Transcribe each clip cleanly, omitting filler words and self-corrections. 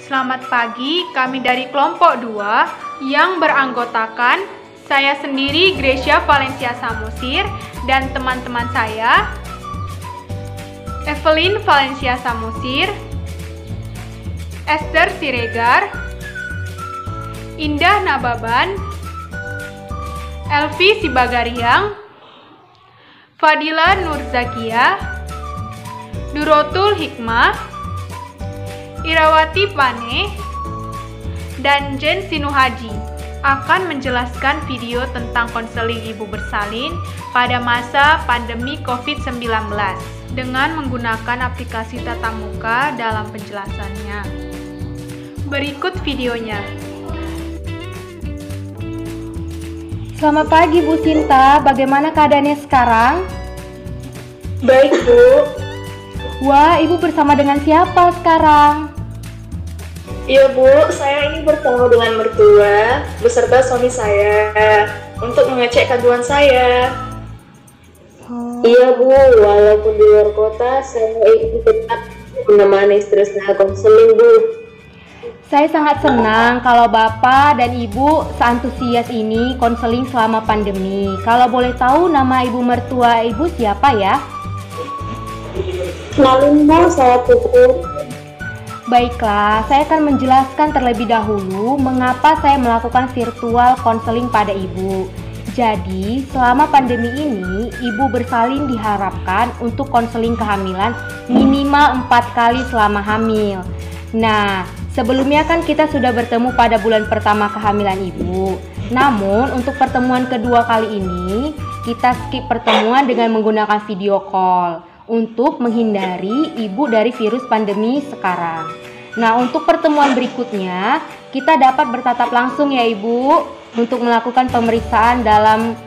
Selamat pagi, kami dari kelompok 2 yang beranggotakan saya sendiri Gracia Valencia Samosir dan teman-teman saya Evelyn Valencia Samosir, Esther Siregar, Indah Nababan, Elvi Sibagariang, Fadila Nurzakia, Durotul Hikmah, Irawati Pane, dan Jen Sinuhaji akan menjelaskan video tentang konseling ibu bersalin pada masa pandemi COVID-19 dengan menggunakan aplikasi tatap muka dalam penjelasannya. Berikut videonya. Selamat pagi Bu Sinta, bagaimana keadaannya sekarang? Baik Bu. Wah, Ibu bersama dengan siapa sekarang? Iya Bu, saya ini bertemu dengan mertua beserta suami saya untuk mengecek kandungan saya. Iya Bu, walaupun di luar kota, saya ini tetap menemani istri saya konseling Bu. Saya sangat senang kalau Bapak dan Ibu seantusias ini konseling selama pandemi. Kalau boleh tahu nama Ibu mertua Ibu siapa ya? Kenalin Bu, saya Puput. Baiklah, saya akan menjelaskan terlebih dahulu mengapa saya melakukan virtual konseling pada Ibu. Jadi, selama pandemi ini, Ibu bersalin diharapkan untuk konseling kehamilan minimal 4 kali selama hamil. Nah, sebelumnya kan kita sudah bertemu pada bulan pertama kehamilan Ibu. Namun, untuk pertemuan kedua kali ini, kita skip pertemuan dengan menggunakan video call untuk menghindari Ibu dari virus pandemi sekarang. Nah, untuk pertemuan berikutnya, kita dapat bertatap langsung ya Ibu, untuk melakukan pemeriksaan dalam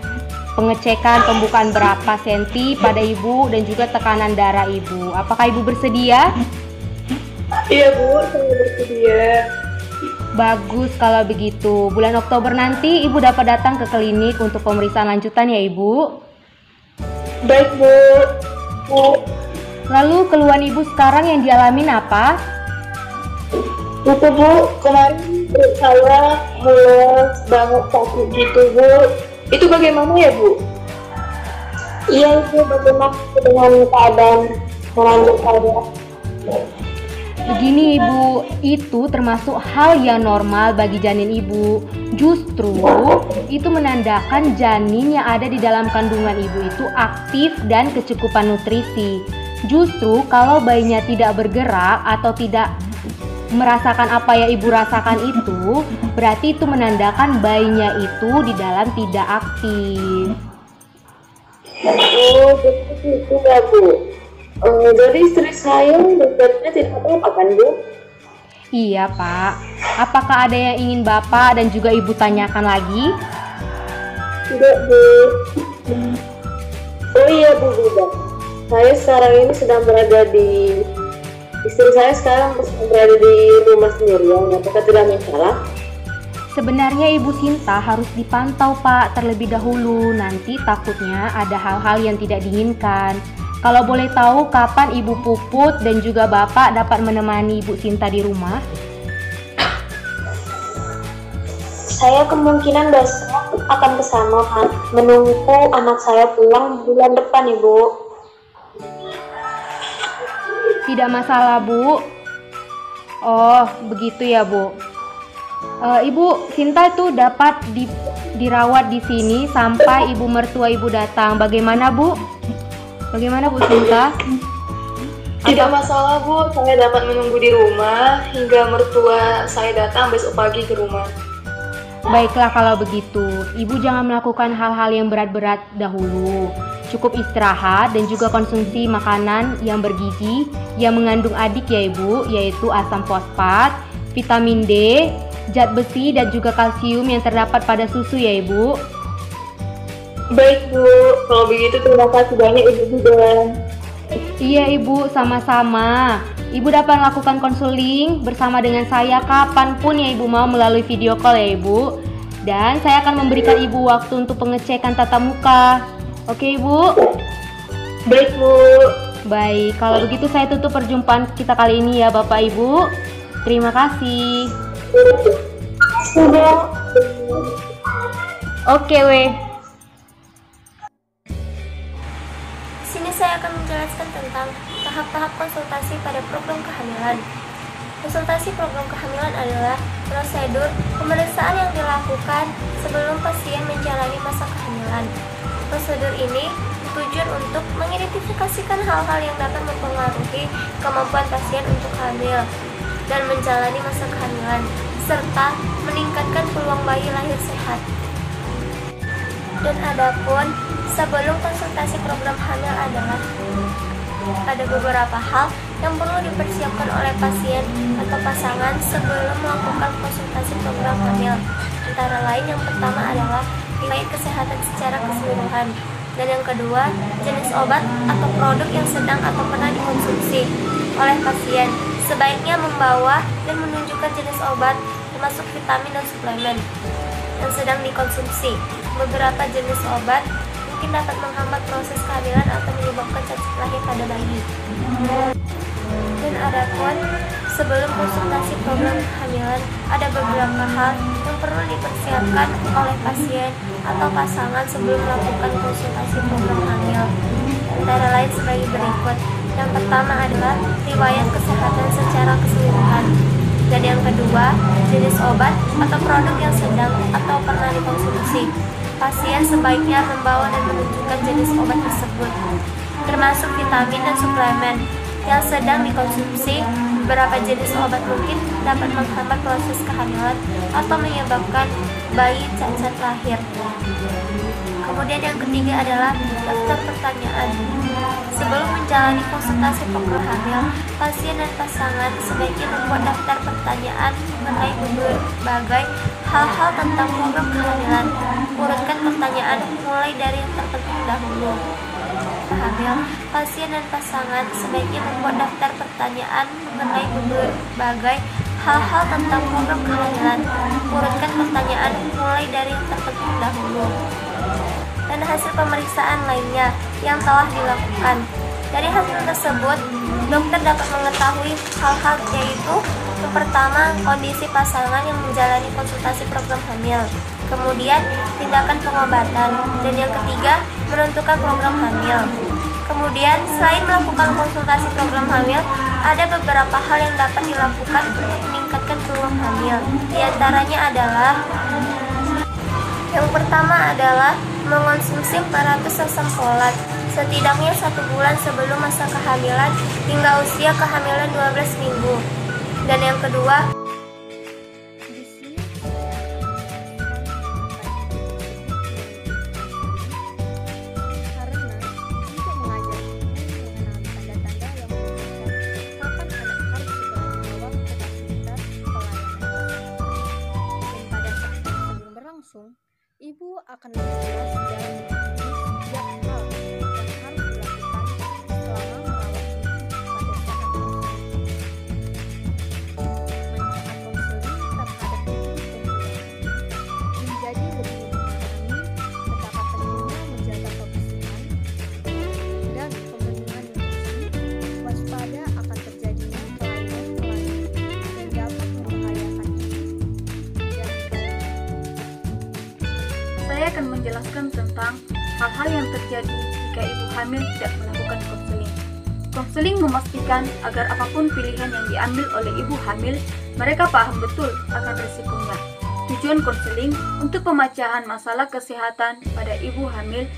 pengecekan pembukaan berapa senti pada Ibu dan juga tekanan darah Ibu. Apakah Ibu bersedia? Iya Bu, saya bersedia. Bagus kalau begitu. Bulan Oktober nanti Ibu dapat datang ke klinik untuk pemeriksaan lanjutan ya Ibu. Baik Bu. Lalu keluhan Ibu sekarang yang dialamin apa? Itu Bu, kemarin perut saya mules banget sakit gitu Bu. Itu bagaimana ya Bu? Iya itu bagaimana dengan keadaan melanjut saya? Begini Ibu, itu termasuk hal yang normal bagi janin Ibu. Justru itu menandakan janin yang ada di dalam kandungan Ibu itu aktif dan kecukupan nutrisi. Justru kalau bayinya tidak bergerak atau tidak merasakan apa yang Ibu rasakan itu, berarti itu menandakan bayinya itu di dalam tidak aktif. Oh, begitu ya Bu. Jadi istri saya dokternya tidak apa-apa kan Bu? Iya Pak. Apakah ada yang ingin Bapak dan juga Ibu tanyakan lagi? Tidak Bu. Oh iya Bu, saya sekarang ini sedang berada di istri saya sekarang berada di rumah sendirian. Apakah tidak masalah? Sebenarnya Ibu Sinta harus dipantau Pak terlebih dahulu. Nanti takutnya ada hal-hal yang tidak diinginkan. Kalau boleh tahu kapan Ibu Puput dan juga Bapak dapat menemani Ibu Sinta di rumah? Saya kemungkinan besok akan ke sana menunggu anak saya pulang bulan depan Ibu. Tidak masalah Bu. Oh begitu ya Bu. Ibu Sinta itu dapat dirawat di sini sampai Ibu mertua Ibu datang. Bagaimana Bu? Bagaimana Bu Sinta? Tidak masalah Bu, saya dapat menunggu di rumah hingga mertua saya datang besok pagi ke rumah. Baiklah kalau begitu, Ibu jangan melakukan hal-hal yang berat-berat dahulu. Cukup istirahat dan juga konsumsi makanan yang bergizi yang mengandung adik ya Ibu, yaitu asam fosfat, vitamin D, zat besi dan juga kalsium yang terdapat pada susu ya Ibu. Baik Bu, kalau begitu terima kasih banyak Ibu juga. Iya Ibu, sama-sama. Ibu dapat melakukan konseling bersama dengan saya kapanpun ya Ibu mau melalui video call ya Ibu. Dan saya akan memberikan Ibu waktu untuk pengecekan tatap muka. Oke Ibu? Baik Bu. Baik, kalau begitu saya tutup perjumpaan kita kali ini ya Bapak Ibu. Terima kasih. Sudah. Oke, weh. Di sini saya akan menjelaskan tentang tahap-tahap konsultasi pada program kehamilan. Konsultasi program kehamilan adalah prosedur pemeriksaan yang dilakukan sebelum pasien menjalani masa kehamilan. Prosedur ini bertujuan untuk mengidentifikasikan hal-hal yang dapat mempengaruhi kemampuan pasien untuk hamil dan menjalani masa kehamilan, serta meningkatkan peluang bayi lahir sehat. Dan adapun sebelum konsultasi program hamil adalah ada beberapa hal yang perlu dipersiapkan oleh pasien atau pasangan sebelum melakukan konsultasi program hamil. Antara lain yang pertama adalah riwayat kesehatan secara keseluruhan. Dan yang kedua, jenis obat atau produk yang sedang atau pernah dikonsumsi oleh pasien. Sebaiknya membawa dan menunjukkan jenis obat termasuk vitamin dan suplemen yang sedang dikonsumsi. Beberapa jenis obat mungkin dapat menghambat proses kehamilan atau menyebabkan cacat lahir pada bayi. Dan adapun sebelum konsultasi program kehamilan ada beberapa hal yang perlu dipersiapkan oleh pasien atau pasangan sebelum melakukan konsultasi program hamil. Antara lain sebagai berikut. Yang pertama adalah riwayat kesehatan secara keseluruhan. Dan yang kedua, jenis obat atau produk yang sedang atau pernah dikonsumsi. Pasien sebaiknya membawa dan menunjukkan jenis obat tersebut, termasuk vitamin dan suplemen yang sedang dikonsumsi. Beberapa jenis obat mungkin dapat menghambat proses kehamilan atau menyebabkan bayi cacat lahir. Kemudian yang ketiga adalah daftar pertanyaan. Sebelum menjalani konsultasi program hamil, pasien dan pasangan sebaiknya membuat daftar pertanyaan mengenai berbagai hal-hal tentang program kehamilan. Urutkan pertanyaan mulai dari yang terpenting dahulu. Hamil, pasien dan pasangan sebaiknya membuat daftar pertanyaan mengenai berbagai hal-hal tentang program kehamilan. Urutkan pertanyaan mulai dari yang terpenting dahulu. Dan hasil pemeriksaan lainnya yang telah dilakukan. Dari hasil tersebut, dokter dapat mengetahui hal-hal yaitu yang pertama, kondisi pasangan yang menjalani konsultasi program hamil. Kemudian, tindakan pengobatan. Dan yang ketiga, menentukan program hamil. Kemudian, selain melakukan konsultasi program hamil, ada beberapa hal yang dapat dilakukan untuk meningkatkan peluang hamil. Di antaranya adalah yang pertama adalah mengonsumsi 400 asam folat setidaknya 1 bulan sebelum masa kehamilan hingga usia kehamilan 12 minggu. Dan yang kedua, Ibu akan lebih jelas dan setiap hal yang harus dilakukan selama merawat pada saat manfaat konseling terhadap menjadi lebih memahami betapa pentingnya menjaga kebersihan dan pembentukan nutrisi, waspada akan terjadinya kelainan-kelainan yang dapat membahayakan Saya akan menjelaskan tentang hal-hal yang terjadi jika ibu hamil tidak melakukan konseling. Konseling memastikan agar apapun pilihan yang diambil oleh ibu hamil, mereka paham betul akan risikonya. Tujuan konseling untuk pemecahan masalah kesehatan pada ibu hamil,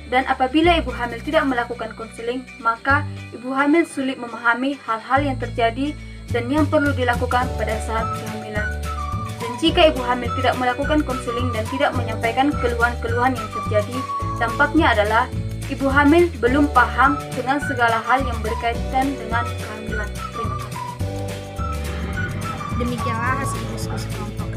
dan apabila ibu hamil tidak melakukan konseling, maka ibu hamil sulit memahami hal-hal yang terjadi dan yang perlu dilakukan pada saat kehamilan. Dan jika ibu hamil tidak melakukan konseling dan tidak menyampaikan keluhan-keluhan yang terjadi, dampaknya adalah ibu hamil belum paham dengan segala hal yang berkaitan dengan kehamilan. Terima kasih. Demikianlah hasil diskusi kelompok